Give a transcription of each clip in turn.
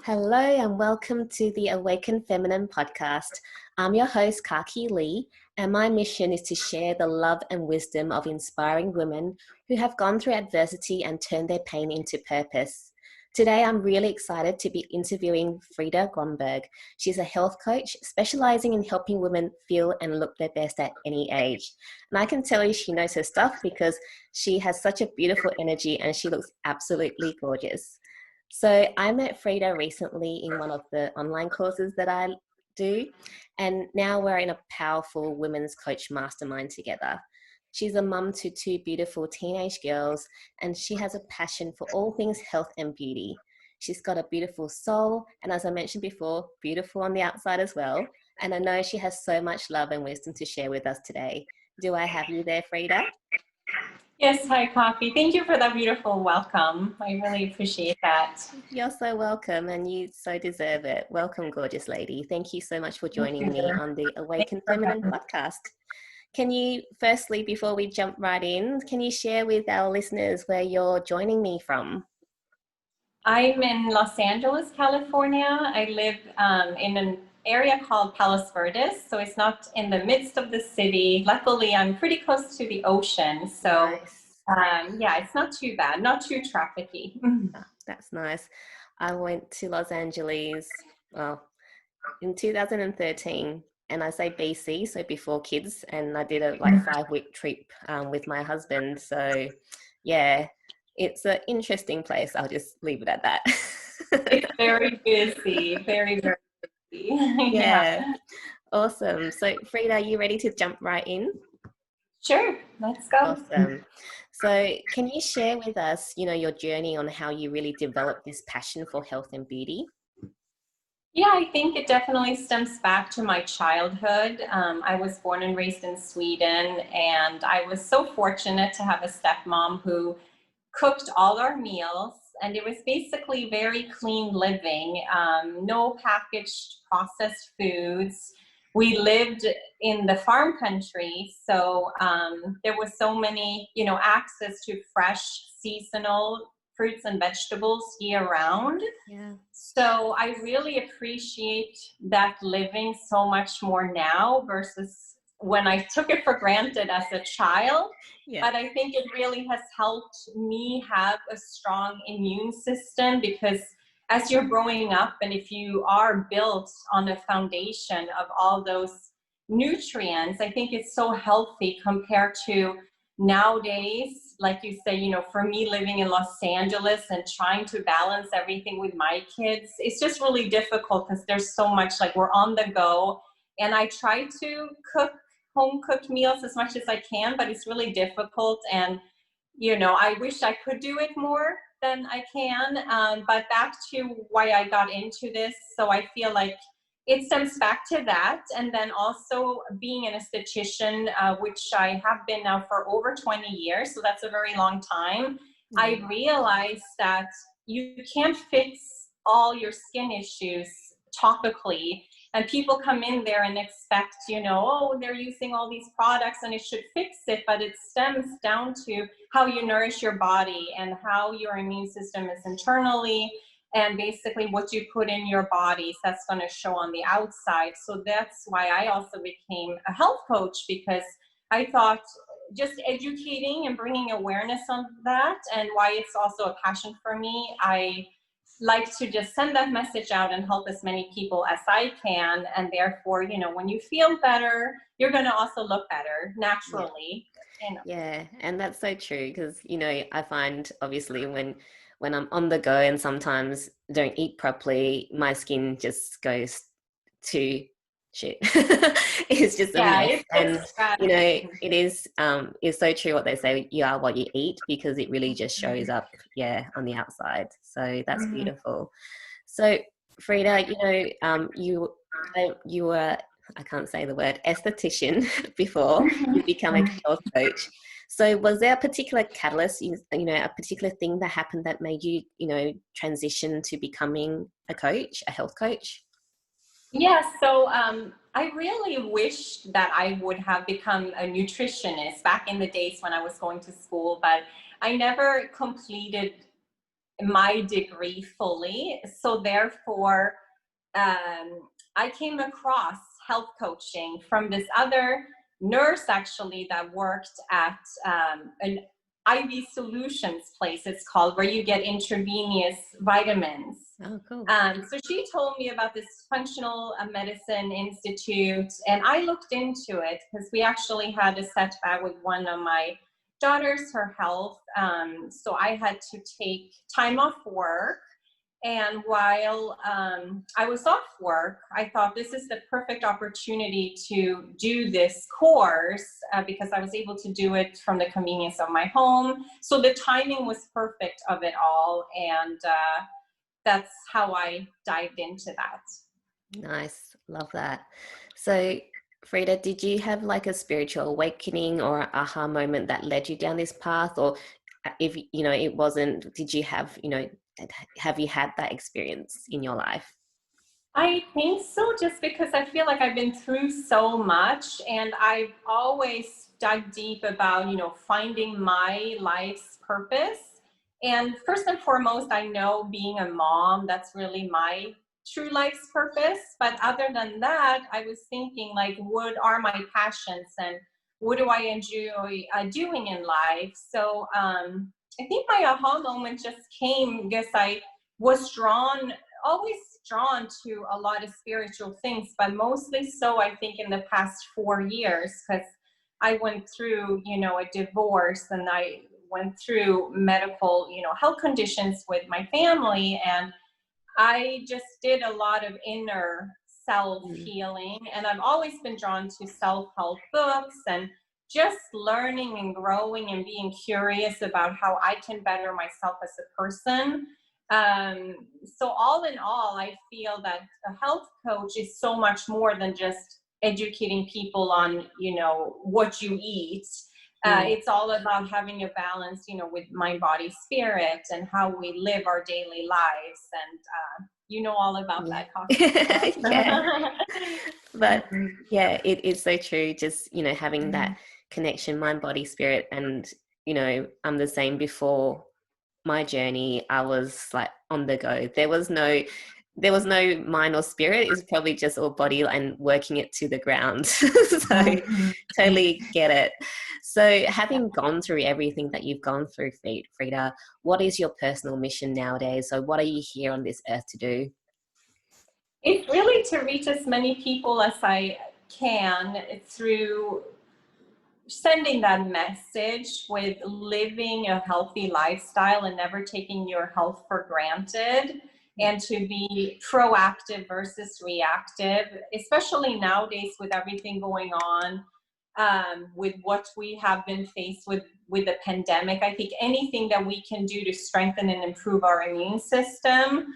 Hello and welcome to the Awaken Feminine podcast. I'm your host, Kaki Lee, and my mission is to share the love and wisdom of inspiring women who have gone through adversity and turned their pain into purpose. Today, I'm really excited to be interviewing Frida Gronberg. She's a health coach specializing in helping women feel and look their best at any age. And I can tell you she knows her stuff because she has such a beautiful energy and she looks absolutely gorgeous. So I met Frida recently in one of the online courses that I do, and now we're in a powerful women's coach mastermind together. She's a mum to two beautiful teenage girls, and she has a passion for all things health and beauty. She's got a beautiful soul, and as I mentioned before, beautiful on the outside as well. And I know she has so much love and wisdom to share with us today. Do I have you there, Frida? Yes, hi, Coffee. Thank you for that beautiful welcome. I really appreciate that. You're so welcome, and you so deserve it. Welcome, gorgeous lady. Thank you so much for joining me on the Awaken Feminine podcast. Can you, firstly, before we jump right in, can you share with our listeners where you're joining me from? I'm in Los Angeles, California. I live in an area called Palos Verdes, so it's not in the midst of the city. Luckily, I'm pretty close to the ocean, so Nice. yeah, it's not too bad, not too trafficy. Oh, that's nice. I went to Los Angeles, well, in 2013, and I say BC, so before kids, and I did a 5-week trip with my husband. So yeah, it's an interesting place. I'll just leave it at that. It's very busy, very, very busy. Yeah, Yeah. awesome. So Frida, are you ready to jump right in? Sure, let's go. Awesome. So can you share with us, your journey on how you really developed this passion for health and beauty? Yeah, I think it definitely stems back to my childhood. I was born and raised in Sweden, and I was so fortunate to have a stepmom who cooked all our meals, and it was basically very clean living, no packaged processed foods. We lived in the farm country, so there was so many, access to fresh, seasonal fruits and vegetables year round. Yeah. So I really appreciate that living so much more now versus when I took it for granted as a child. Yeah. But I think it really has helped me have a strong immune system because as you're growing up and if you are built on a foundation of all those nutrients, I think it's so healthy compared to nowadays, like you say, for me living in Los Angeles and trying to balance everything with my kids, it's just really difficult because there's so much, like we're on the go. And I try to cook home cooked meals as much as I can, but it's really difficult. And, I wish I could do it more than I can. But back to why I got into this. So I feel like it stems back to that. And then also being an esthetician, which I have been now for over 20 years. So that's a very long time. I realized that you can't fix all your skin issues topically. And people come in there and expect, oh, they're using all these products and it should fix it. But it stems down to how you nourish your body and how your immune system is internally, and basically what you put in your bodies, that's going to show on the outside. So that's why I also became a health coach, because I thought just educating and bringing awareness on that, and why it's also a passion for me. I like to just send that message out and help as many people as I can. And therefore, when you feel better, you're going to also look better naturally. Yeah, and that's so true because, I find obviously when I'm on the go and sometimes don't eat properly, my skin just goes to shit. It's just a mess. And, it is it's so true what they say, you are what you eat, because it really just shows up, on the outside. So that's beautiful. So Frida, you were, I can't say the word, esthetician before you become a health coach. So was there a particular catalyst, a particular thing that happened that made you, transition to becoming a coach, a health coach? Yeah, so I really wish that I would have become a nutritionist back in the days when I was going to school, but I never completed my degree fully. So therefore, I came across health coaching from this other nurse actually that worked at an IV Solutions place, it's called, where you get intravenous vitamins. Oh, cool. So she told me about this functional medicine institute, and I looked into it because we actually had a setback with one of my daughters, her health. So I had to take time off work. And while I was off work, I thought this is the perfect opportunity to do this course because I was able to do it from the convenience of my home. So the timing was perfect of it all. And that's how I dived into that. Nice. Love that. So, Frida, did you have like a spiritual awakening or an aha moment that led you down this path? Or if, it wasn't, did you have, have you had that experience in your life? I think so, just because I feel like I've been through so much, and I've always dug deep about, finding my life's purpose. And first and foremost, I know being a mom, that's really my true life's purpose. But other than that, I was thinking like, what are my passions and what do I enjoy doing in life? So I think my aha moment just came because I was always drawn to a lot of spiritual things, but mostly so I think in the past 4 years, because I went through, a divorce, and I went through medical, health conditions with my family, and I just did a lot of inner self healing. And I've always been drawn to self-help books and just learning and growing and being curious about how I can better myself as a person. So all in all, I feel that a health coach is so much more than just educating people on, what you eat. It's all about having a balance, with mind, body, spirit, and how we live our daily lives. And you know all about that, Coffee. Yeah. But yeah, it is so true. Just, having that connection, mind, body, spirit. And, I'm the same. Before my journey, I was like on the go. There was no mind or spirit. It's probably just all body and working it to the ground. So totally get it. So having gone through everything that you've gone through, Frida, what is your personal mission nowadays? So what are you here on this earth to do? It's really to reach as many people as I can through sending that message with living a healthy lifestyle and never taking your health for granted, and to be proactive versus reactive, especially nowadays with everything going on, with what we have been faced with the pandemic. I think anything that we can do to strengthen and improve our immune system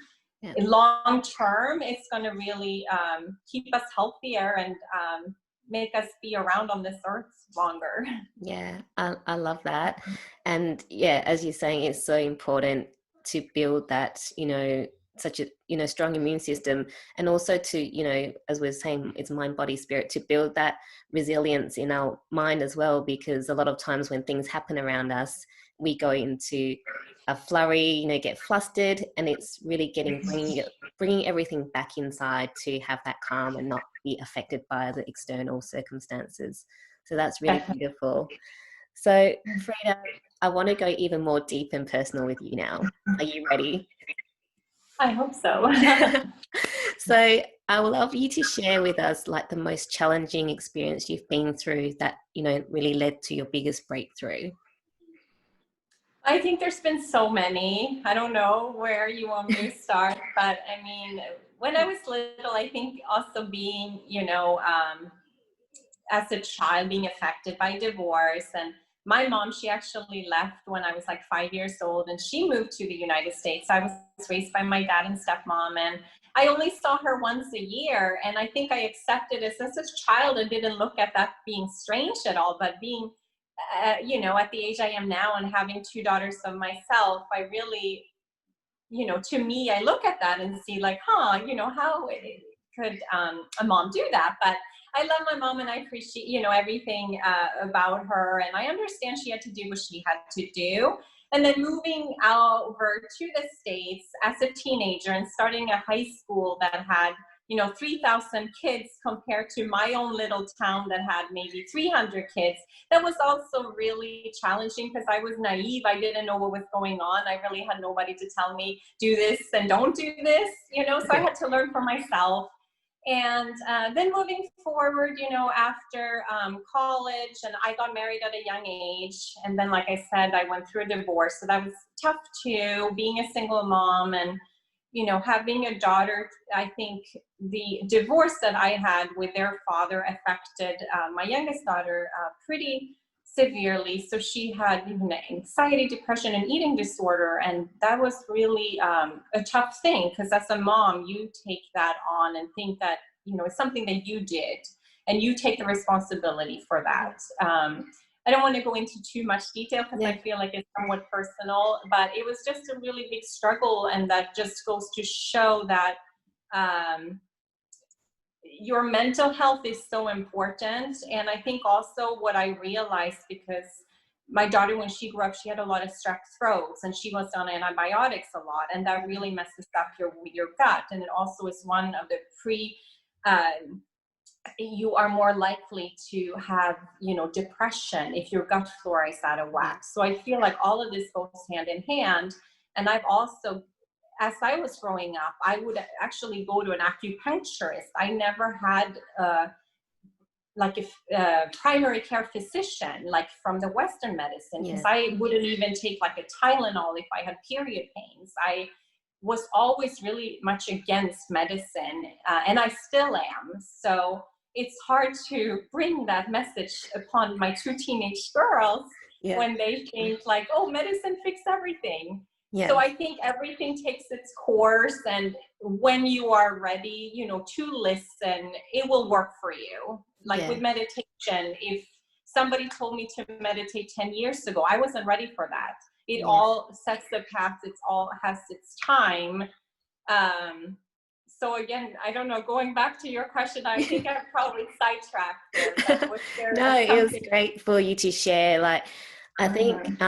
long term, it's going to really keep us healthier and make us be around on this earth longer. Yeah, I love that. And yeah, as you're saying, it's so important to build that, such a, strong immune system. And also to, as we're saying, it's mind, body, spirit, to build that resilience in our mind as well. Because a lot of times when things happen around us, we go into a flurry, get flustered, and it's really bringing everything back inside to have that calm and not be affected by the external circumstances. So that's really beautiful. So Frida, I want to go even more deep and personal with you now. Are you ready? I hope so. So I would love you to share with us like the most challenging experience you've been through that, really led to your biggest breakthrough. I think there's been so many. I don't know where you want me to start, but I mean, when I was little, I think also being, as a child, being affected by divorce. And my mom, she actually left when I was like 5 years old, and she moved to the United States. I was raised by my dad and stepmom, and I only saw her once a year. And I think I accepted it as a child and didn't look at that being strange at all. But being, at the age I am now and having two daughters of myself, I really, to me, I look at that and see like, how could a mom do that? But I love my mom, and I appreciate, everything about her. And I understand she had to do what she had to do. And then moving over to the States as a teenager and starting a high school that had, 3,000 kids compared to my own little town that had maybe 300 kids. That was also really challenging because I was naive. I didn't know what was going on. I really had nobody to tell me, do this and don't do this, so I had to learn for myself. And then moving forward, after college, and I got married at a young age. And then, like I said, I went through a divorce. So that was tough too, being a single mom and, having a daughter. I think the divorce that I had with their father affected my youngest daughter pretty severely. So she had anxiety, depression, and eating disorder. And that was really a tough thing because as a mom, you take that on and think that, it's something that you did and you take the responsibility for that. I don't want to go into too much detail because I feel like it's somewhat personal, but it was just a really big struggle. And that just goes to show that your mental health is so important. And I think also what I realized, because my daughter, when she grew up, she had a lot of strep throats and she was on antibiotics a lot, and that really messes up your gut. And it also is one of the you are more likely to have, depression if your gut flora is out of whack. So I feel like all of this goes hand in hand. And I've also, as I was growing up, I would actually go to an acupuncturist. I never had a primary care physician, like from the Western medicine, because I wouldn't even take like a Tylenol if I had period pains. I was always really much against medicine, and I still am. So it's hard to bring that message upon my two teenage girls when they think like, oh, medicine fixes everything. So I think everything takes its course, and when you are ready, to listen, it will work for you. Like with meditation, if somebody told me to meditate 10 years ago, I wasn't ready for that. It all sets the path. It all has its time. So again, I don't know, going back to your question, I think I probably sidetracked there. No, it was great for you to share. Like, I think,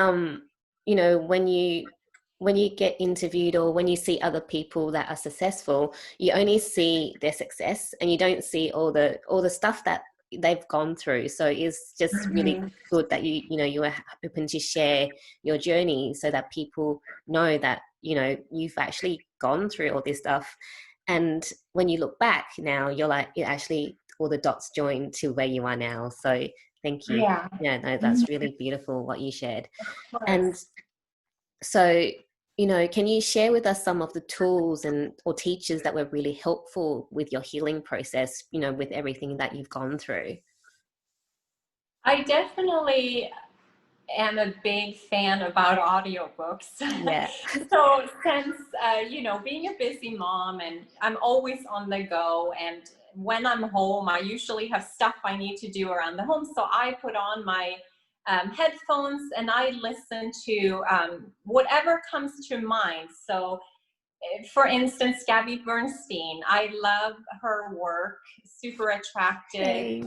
when you get interviewed or when you see other people that are successful, you only see their success and you don't see all the stuff that they've gone through. So it's just really good that you are open to share your journey so that people know that, you've actually gone through all this stuff. And when you look back now, you're like, it actually, all the dots join to where you are now. So thank you. No, that's really beautiful what you shared. And so, can you share with us some of the tools or teachers that were really helpful with your healing process, with everything that you've gone through? I definitely am a big fan about audiobooks. So since, being a busy mom and I'm always on the go, and when I'm home, I usually have stuff I need to do around the home. So I put on my headphones and I listen to whatever comes to mind. So for instance, Gabby Bernstein, I love her work, super attractive,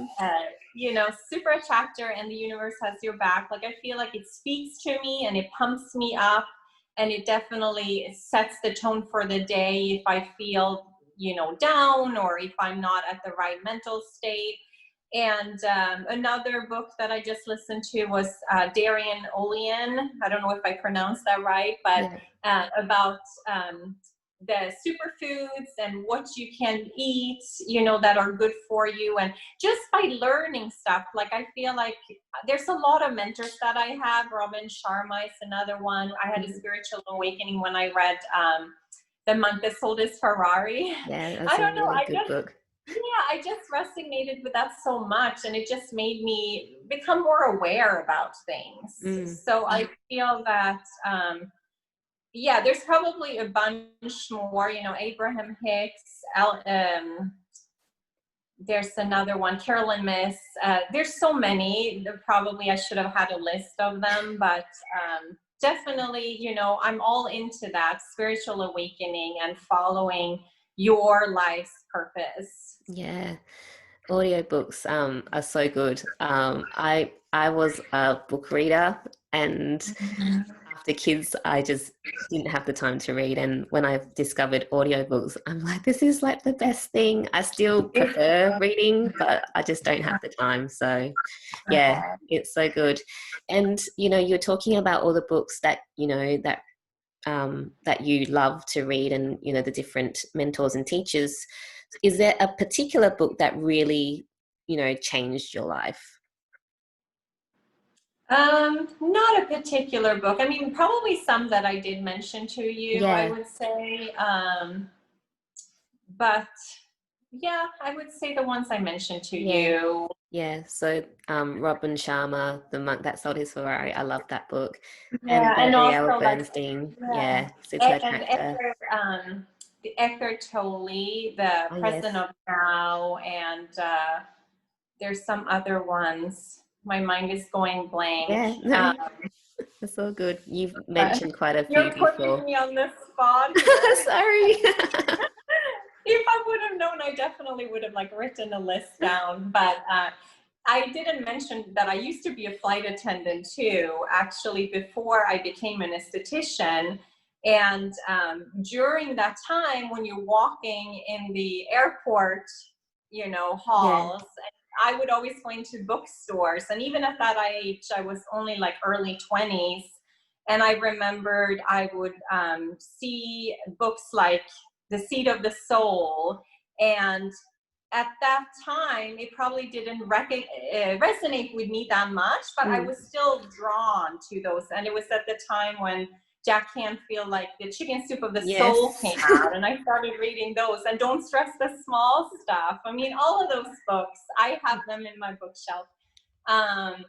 super attractive, and the universe has your back. Like, I feel like it speaks to me and it pumps me up, and it definitely sets the tone for the day if I feel, down, or if I'm not at the right mental state. And another book that I just listened to was Darian Olian. I don't know if I pronounced that right, but about the superfoods and what you can eat, that are good for you. And just by learning stuff, like, I feel like there's a lot of mentors that I have. Robin Sharma is another one. I had a spiritual awakening when I read The Monk That Sold His Ferrari. Yeah, that's a really good book. I just resonated with that so much, and it just made me become more aware about things. So I feel that, there's probably a bunch more, Abraham Hicks, there's another one, Carolyn Myss. There's so many. Probably I should have had a list of them, but definitely, I'm all into that spiritual awakening and following your life's purpose. Yeah, audiobooks are so good. I was a book reader, and after kids, I just didn't have the time to read. And when I've discovered audiobooks, I'm like, this is like the best thing. I still prefer reading, but I just don't have the time. So yeah, it's so good. And, you know, you're talking about all the books that, you know, that you love to read, and, you know, the different mentors and teachers. Is there a particular book that really, you know, changed your life? Not a particular book. I mean, probably some that I did mention to you, I Yeah, would say. But yeah, I would say the ones I mentioned to yeah. you. Yeah, so Robin Sharma, The Monk That Sold His Ferrari, I love that book. And Yeah, and Gabrielle also like, Bernstein, yeah, yeah, Super And Attractor. Eckhart Tolle, the Oh yes, President of Now, and there's some other ones. My mind is going blank. yeah, no, that's all good. You've But mentioned quite a few you're putting before. me on the spot here. Sorry. If I would have known, I definitely would have like written a list down. But I didn't mention that I used to be a flight attendant too, actually, before I became an esthetician. And during that time, when you're walking in the airport, you know, Yeah, halls, I would always go into bookstores. And even at that age, I was only like early 20s. And I remembered I would see books like The Seed of the Soul. And at that time, it probably didn't resonate with me that much, but I mm, was still drawn to those. And it was at the time when Jack Canfield, like the Chicken Soup of the Soul yes. came out, and I started reading those. And Don't Stress the Small Stuff. I mean, all of those books, I have them in my bookshelf. Um,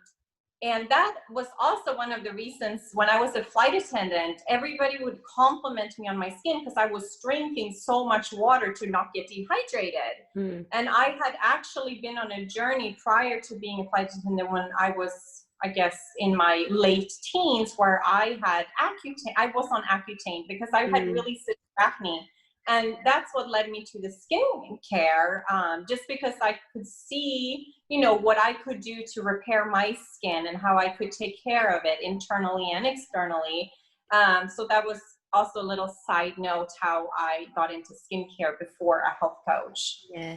and that was also one of the reasons when I was a flight attendant, everybody would compliment me on my skin because I was drinking so much water to not get dehydrated. Mm, And I had actually been on a journey prior to being a flight attendant when I was, I guess, in my late teens, where I had Accutane. I was on Accutane because I had mm, really severe acne. And that's what led me to the skin care, just because I could see, you know, what I could do to repair my skin and how I could take care of it internally and externally. So that was also a little side note how I got into skincare before a health coach. yeah.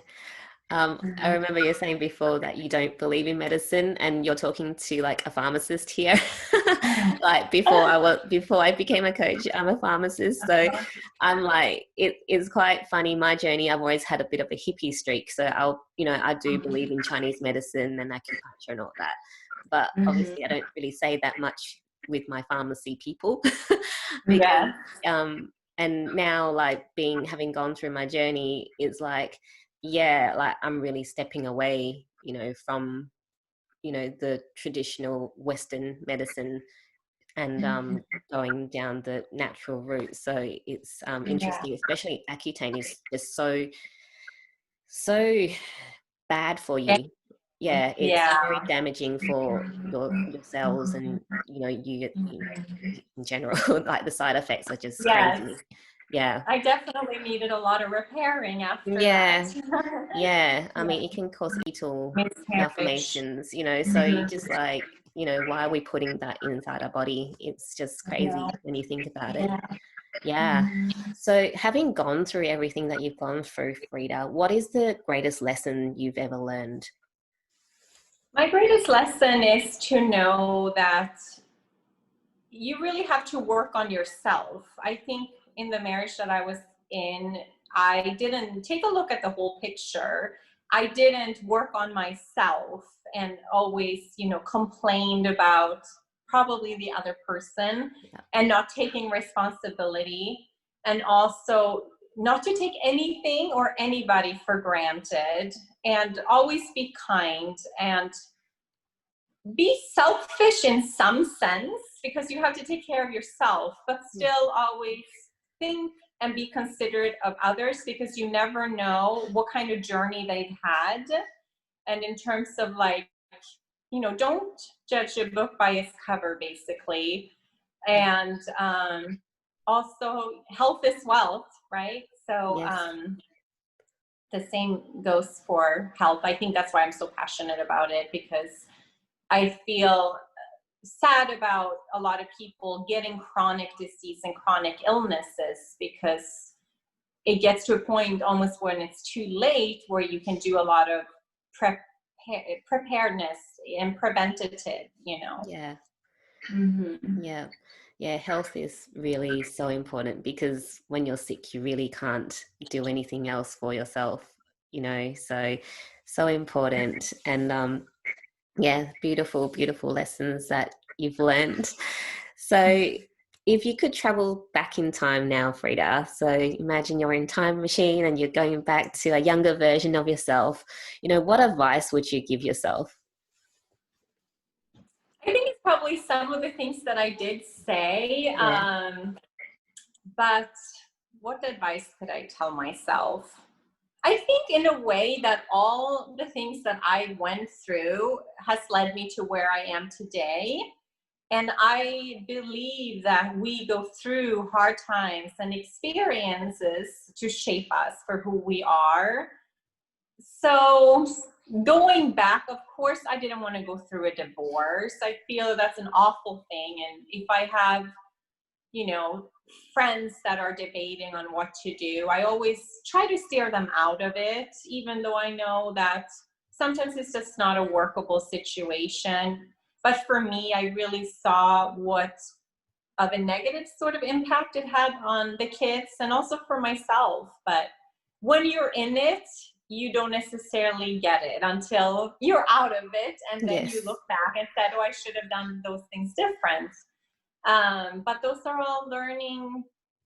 I remember you saying before that you don't believe in medicine, and you're talking to like a pharmacist here. Like before I became a coach, I'm a pharmacist, so I'm like it is quite funny. My journey, I've always had a bit of a hippie streak, so I do believe in Chinese medicine and acupuncture and all that, but obviously I don't really say that much with my pharmacy people because Yeah. and now like having gone through my journey, it's like yeah, like I'm really stepping away, you know, from, you know, the traditional Western medicine and going down the natural route. So it's Yeah. interesting, especially Accutane is just so bad for you. Yeah, it's very Yeah. damaging for your cells, and you in general. Like the side effects are just Yes. crazy. Yeah. I definitely needed a lot of repairing after that. Yeah, yeah. I Yeah. mean, it can cause fetal Miscarriage. malformations, you know, so you just like, you know, why are we putting that inside our body? It's just Yeah. crazy when you think about it. Yeah. Yeah. So having gone through everything that you've gone through, Frida, what is the greatest lesson you've ever learned? My greatest lesson is to know that you really have to work on yourself. I think in the marriage that I was in, I didn't take a look at the whole picture. I didn't work on myself and always, you know, complained about probably the other person Yeah. and not taking responsibility, and also not to take anything or anybody for granted, and always be kind and be selfish in some sense, because you have to take care of yourself, but Yeah. still always think and be considerate of others, because you never know what kind of journey they've had. And in terms of like, you know, don't judge a book by its cover, basically. And also, health is wealth, right? So Yes. the same goes for health. I think that's why I'm so passionate about it, because I feel sad about a lot of people getting chronic disease and chronic illnesses, because it gets to a point almost when it's too late where you can do a lot of preparedness and preventative, you know. Yeah. Mm-hmm. Yeah, health is really so important, because when you're sick, you really can't do anything else for yourself, you know, so important. And yeah, beautiful, beautiful lessons that you've learned. So if you could travel back in time now, Frida, so imagine you're in a time machine and you're going back to a younger version of yourself, you know, what advice would you give yourself? I think it's probably some of the things that I did say, Yeah. but what advice could I tell myself? I think in a way that all the things that I went through has led me to where I am today. And I believe that we go through hard times and experiences to shape us for who we are. So going back, of course, I didn't want to go through a divorce. I feel that's an awful thing. And if I have, you know, friends that are debating on what to do, I always try to steer them out of it, even though I know that sometimes it's just not a workable situation. But for me, I really saw what of a negative sort of impact it had on the kids and also for myself. But when you're in it, you don't necessarily get it until you're out of it, and then you Yes. look back and said, oh, I should have done those things different. But those are all learning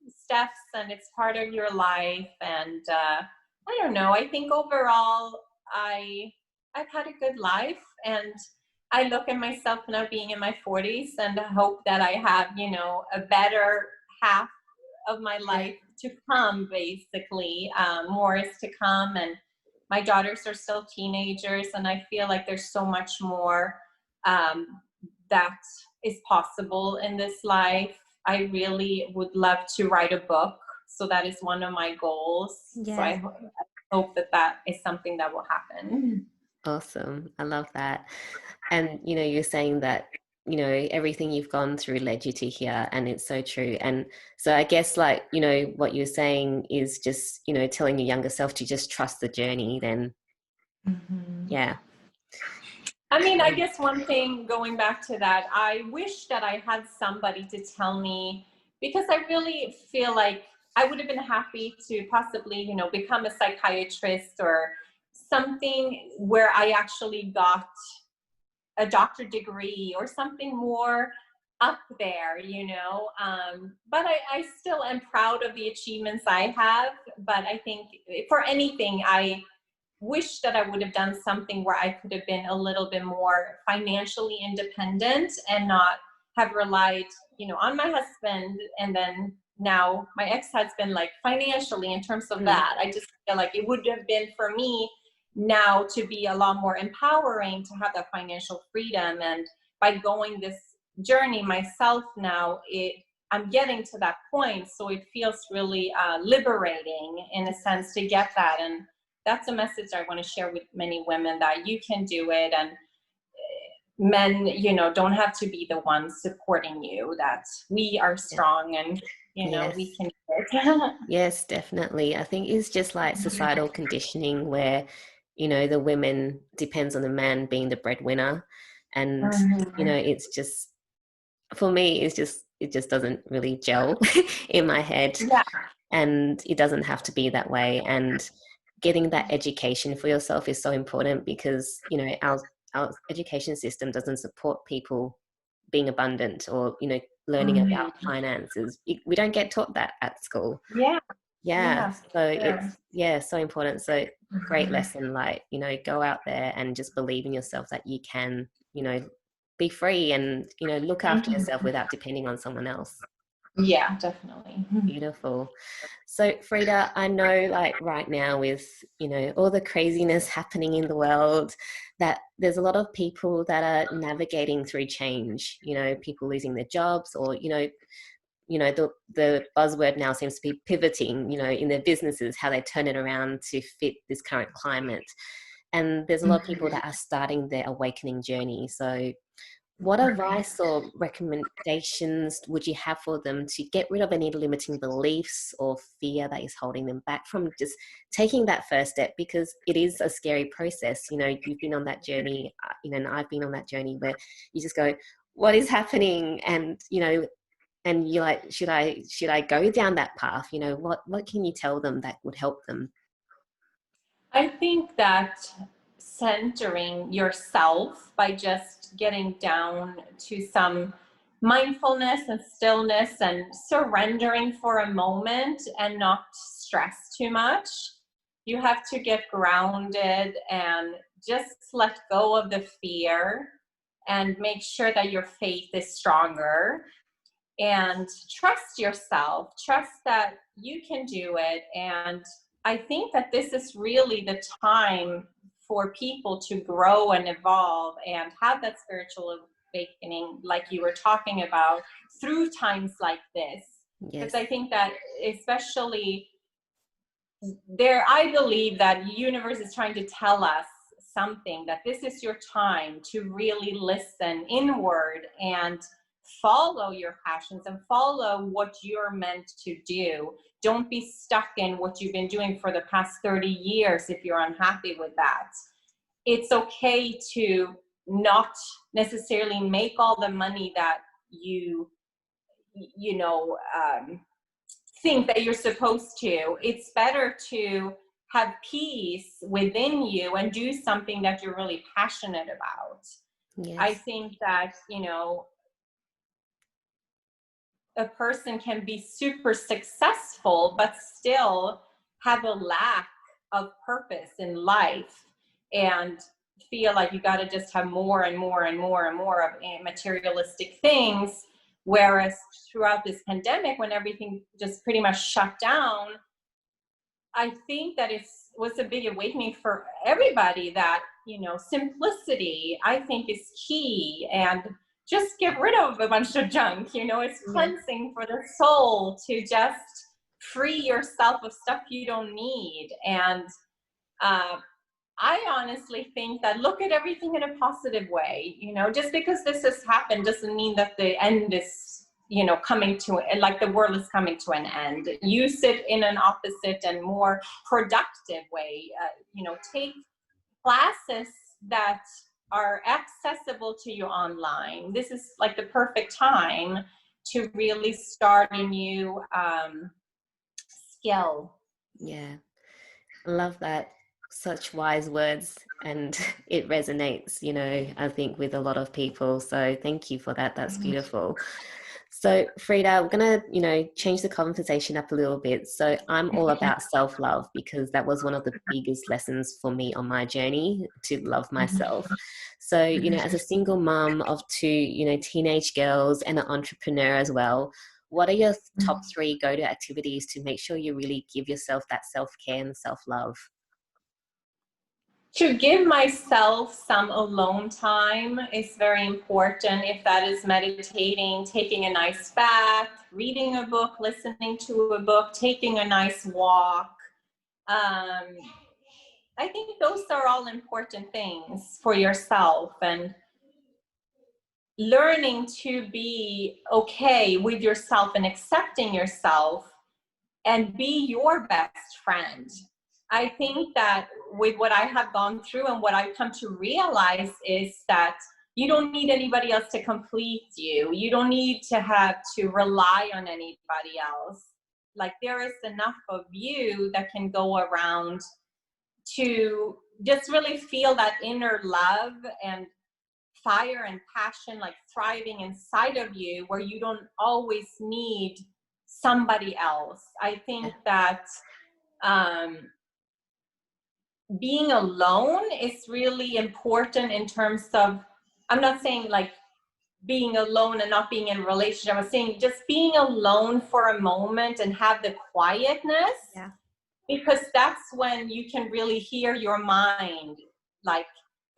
steps, and it's part of your life. And I don't know, I think overall I've had a good life, and I look at myself now being in my 40s and hope that I have, you know, a better half of my life to come, basically. More is to come, and my daughters are still teenagers, and I feel like there's so much more that is possible in this life. I really would love to write a book, so that is one of my goals. Yeah. So I hope that that is something that will happen. Awesome. I love that. And, you know, you're saying that, you know, everything you've gone through led you to here, and it's so true. And so I guess, like, you know, what you're saying is just, you know, telling your younger self to just trust the journey then. Mm-hmm. Yeah. I mean, I guess one thing going back to that, I wish that I had somebody to tell me, because I really feel like I would have been happy to possibly, you know, become a psychiatrist or something where I actually got a doctorate degree or something more up there, you know. But I still am proud of the achievements I have. But I think for anything, I wish that I would have done something where I could have been a little bit more financially independent and not have relied, you know, on my husband, and then now my ex-husband, like financially in terms of that. I just feel like it would have been for me now to be a lot more empowering to have that financial freedom. And by going this journey myself now, I'm getting to that point. So it feels really liberating in a sense to get that. And that's a message I want to share with many women, that you can do it, and men, you know, don't have to be the ones supporting you, that we are strong, and, you know, Yes. we can do it. Yes, definitely. I think it's just like societal conditioning where, you know, the women depends on the man being the breadwinner. And, you know, it's just, for me, it just doesn't really gel in my head. Yeah. And it doesn't have to be that way. And getting that education for yourself is so important, because, you know, our education system doesn't support people being abundant, or, you know, learning about finances. We don't get taught that at school. Yeah. Yeah. So Sure. it's so important. So great lesson, like, you know, go out there and just believe in yourself that you can, you know, be free and, you know, look after yourself without depending on someone else. Yeah, definitely. Beautiful. So Frida, I know, like, right now with, you know, all the craziness happening in the world, that there's a lot of people that are navigating through change, you know, people losing their jobs, or, you know, the buzzword now seems to be pivoting, you know, in their businesses, how they turn it around to fit this current climate. And there's a lot of people that are starting their awakening journey. So what advice or recommendations would you have for them to get rid of any limiting beliefs or fear that is holding them back from just taking that first step? Because it is a scary process. You know, you've been on that journey, and I've been on that journey where you just go, what is happening? And, and you're like, should I go down that path? What can you tell them that would help them? I think that centering yourself by just getting down to some mindfulness and stillness and surrendering for a moment and not stress too much. You have to get grounded and just let go of the fear and make sure that your faith is stronger, and trust yourself, trust that you can do it. And I think that this is really the time for people to grow and evolve and have that spiritual awakening, like you were talking about, through times like this. Because Yes. I think that especially there, I believe that the universe is trying to tell us something, that this is your time to really listen inward and follow your passions and follow what you're meant to do. Don't be stuck in what you've been doing for the past 30 years if you're unhappy with that. It's okay to not necessarily make all the money that you know think that you're supposed to. It's better to have peace within you and do something that you're really passionate about. I Yes. think that, a person can be super successful but still have a lack of purpose in life and feel like you got to just have more and more and more and more of materialistic things. Whereas throughout this pandemic, when everything just pretty much shut down, I think that it was a big awakening for everybody that, simplicity, I think, is key. And just get rid of a bunch of junk. It's Yeah. cleansing for the soul to just free yourself of stuff you don't need. And I honestly think that look at everything in a positive way. Just because this has happened doesn't mean that the end is, coming to, like the world is coming to an end. Use it in an opposite and more productive way. Take classes that are accessible to you online. This is like the perfect time to really start a new skill. Yeah. I love that. Such wise words, and it resonates, I think with a lot of people. So thank you for that. That's beautiful. So Frida, we're gonna, change the conversation up a little bit. So I'm all about self-love because that was one of the biggest lessons for me on my journey to love myself. So, as a single mom of two, teenage girls and an entrepreneur as well, what are your top three go-to activities to make sure you really give yourself that self-care and self-love? To give myself some alone time is very important. If that is meditating, taking a nice bath, reading a book, listening to a book, taking a nice walk. I think those are all important things for yourself, and learning to be okay with yourself and accepting yourself and be your best friend. I think that with what I have gone through and what I've come to realize is that you don't need anybody else to complete you. You don't need to have to rely on anybody else. Like there is enough of you that can go around to just really feel that inner love and fire and passion like thriving inside of you, where you don't always need somebody else. I think that being alone is really important in terms of, I'm not saying like being alone and not being in a relationship. I was saying just being alone for a moment and have the quietness. Yeah. Because that's when you can really hear your mind, like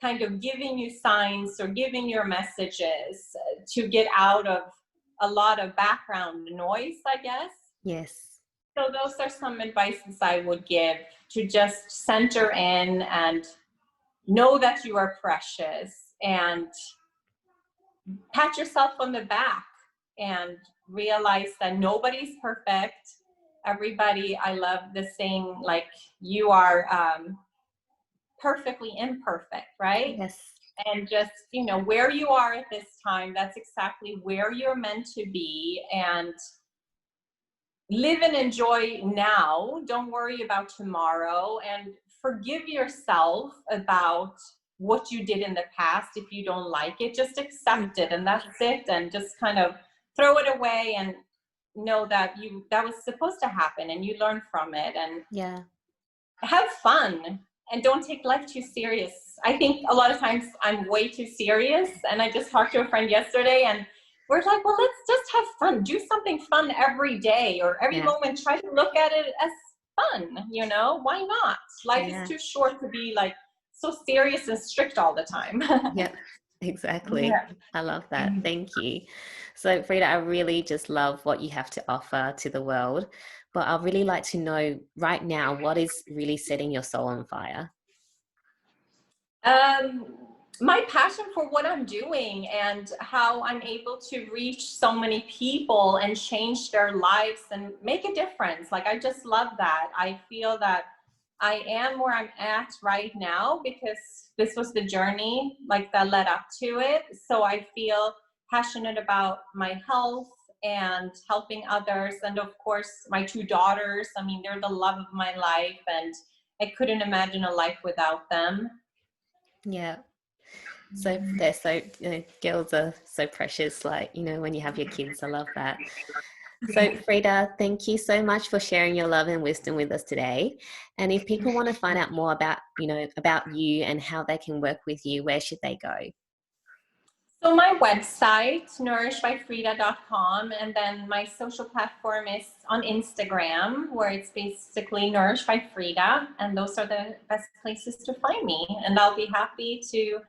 kind of giving you signs or giving your messages to get out of a lot of background noise, I guess. Yes. So those are some advices I would give, to just center in and know that you are precious and pat yourself on the back and realize that nobody's perfect. Everybody, I love the saying, like, you are perfectly imperfect, right? Yes. And just, where you are at this time, that's exactly where you're meant to be. And live and enjoy now. Don't worry about tomorrow, and forgive yourself about what you did in the past. If you don't like it, just accept it, and that's it. And just kind of throw it away and know that that was supposed to happen, and you learn from it. And Yeah. have fun, and don't take life too serious. I think a lot of times I'm way too serious, and I just talked to a friend yesterday, and we're like, well, let's just have fun. Do something fun every day or every moment. Try to look at it as fun, Why not? Life is too short to be like so serious and strict all the time. Yep, exactly. Yeah. I love that. Thank you. So, Frida, I really just love what you have to offer to the world, but I'd really like to know right now, what is really setting your soul on fire? My passion for what I'm doing and how I'm able to reach so many people and change their lives and make a difference. Like, I just love that. I feel that I am where I'm at right now because this was the journey, like, that led up to it. So I feel passionate about my health and helping others. And of course, my two daughters, I mean, they're the love of my life, and I couldn't imagine a life without them. Yeah. So they're so, girls are so precious, like, when you have your kids. I love that. So, Frida, thank you so much for sharing your love and wisdom with us today. And if people want to find out more about, about you and how they can work with you, where should they go? So my website, nourishedbyfrida.com, and then my social platform is on Instagram, where it's basically Nourished by Frida, and those are the best places to find me. And I'll be happy to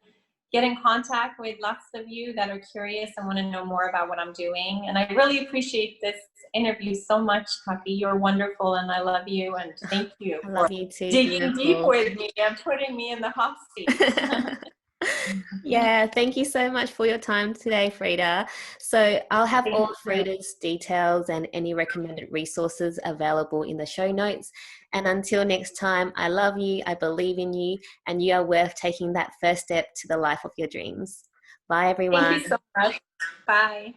get in contact with lots of you that are curious and want to know more about what I'm doing. And I really appreciate this interview so much, Kaki. You're wonderful, and I love you, and thank you I for love you too. digging deep Beautiful. with me and putting me in the hot seat. Yeah, thank you so much for your time today, Frida. So I'll have all of Thank you. Frida's details and any recommended resources available in the show notes. And until next time, I love you, I believe in you, and you are worth taking that first step to the life of your dreams. Bye, everyone. Thank you so much. Bye.